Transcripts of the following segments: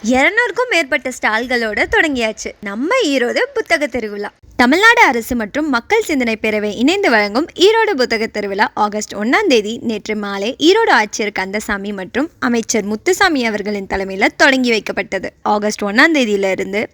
200க்கும் மேற்பட்ட ஸ்டால்களோட தொடங்கியாச்சு நம்ம ஈரோடு புத்தக திருவிழா. தமிழ்நாடு அரசு மற்றும் மக்கள் சிந்தனை பேரவை இணைந்து வழங்கும் ஈரோடு புத்தக திருவிழா ஆகஸ்ட் 1 நேற்று மாலை ஈரோடு ஆட்சியர் கந்தசாமி மற்றும் அமைச்சர் முத்துசாமி அவர்களின் தலைமையில் தொடங்கி வைக்கப்பட்டது. ஆகஸ்ட் 1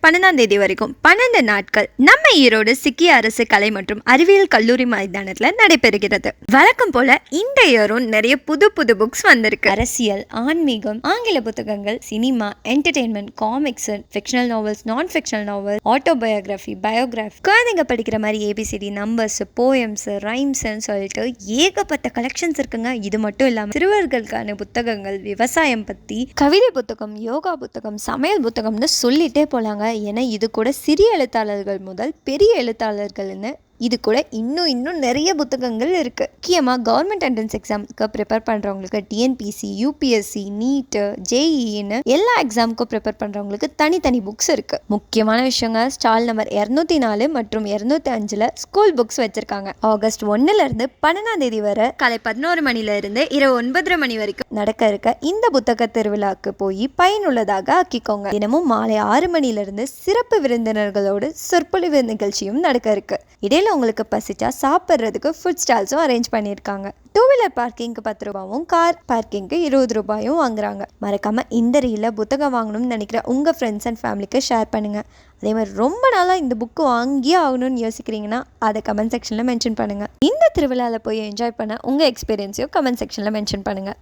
12 வரைக்கும் 12 நாட்கள் நம்ம ஈரோடு சிக்கிய அரசு கலை மற்றும் அறிவியல் கல்லூரி மைதானத்தில் நடைபெறுகிறது. வழக்கம் போல இந்த இயரும் நிறைய புது புக்ஸ் வந்திருக்கு. அரசியல், ஆன்மீகம், ஆங்கில புத்தகங்கள், cinema, entertainment, comics, fictional novels, நான் ஃபிக்ஷனல் நாவல், ஆட்டோபயோகிராஃபி, பயோகிராஃபி, குழந்தைங்க படிக்கிற மாதிரி ஏபிசிடி, நம்பர்ஸ், போயம்ஸ், ரைம்ஸ்ன்னு சொல்லிட்டு ஏகப்பட்ட கலெக்ஷன்ஸ் இருக்குங்க. இது மட்டும் இல்லாமல் சிறுவர்களுக்கான புத்தகங்கள், விவசாயம் பற்றி, கவிதை புத்தகம், யோகா புத்தகம், சமையல் புத்தகம்னு சொல்லிட்டே போலாங்க. ஏன்னா இது கூட சிறிய எழுத்தாளர்கள் முதல் பெரிய எழுத்தாளர்கள்னு இது கூட இன்னும் நிறைய புத்தகங்கள் இருக்குது. முக்கியமாக கவர்மெண்ட் என்ட்ரன்ஸ் எக்ஸாமுக்கு ப்ரிப்பேர் பண்ணுறவங்களுக்கு டிஎன்பிசி, யூபிஎஸ்சி, நீட்டு, ஜேஇன்னு எல்லா எக்ஸாமுக்கும் ப்ரிப்பேர் பண்ணுறவங்களுக்கு தனித்தனி புக்ஸ் இருக்குது. முக்கியமான விஷயங்க, ஸ்டால் நம்பர் 204 மற்றும் 205 ஸ்கூல் புக்ஸ் வச்சுருக்காங்க. ஆகஸ்ட் 1 12 வரை காலை 11 மணிலேருந்து இரவு 9:30 மணி வரைக்கும் நடக்க இருக்க இந்த புத்தக திருவிழாவுக்கு போய் பயனுள்ளதாக ஆக்கிக்கோங்க. தினமும் மாலை 6 மணிலேருந்து சிறப்பு விருந்தினர்களோடு சொற்பொழிவு நிகழ்ச்சியும் நடக்க இருக்கு. இடையில உங்களுக்கு பசிச்சா சாப்பிட்றதுக்கு ஃபுட் ஸ்டால்ஸும் அரேஞ்ச் பண்ணியிருக்காங்க. 2 வீலர் பார்க்கிங்க்கு 10 ரூபாயும், கார் பார்க்கிங்க்கு 20 ரூபாயும் வாங்குறாங்க. மறக்காம இந்த ரீல புத்தகம் வாங்கணும்னு நினைக்கிற உங்க ஃப்ரெண்ட்ஸ் அண்ட் ஃபேமிலிக்கு ஷேர் பண்ணுங்க. அதே மாதிரி ரொம்ப நாளாக இந்த புக்கு வாங்கியே ஆகணும்னு யோசிக்கிறீங்கன்னா அதை கமெண்ட் செக்ஷனில் மென்ஷன் பண்ணுங்க. இந்த திருவிழாவில் போய் என்ஜாய் பண்ண உங்கள் எக்ஸ்பீரியன்ஸையும் கமெண்ட் செக்ஷனில் மென்ஷன் பண்ணுங்க.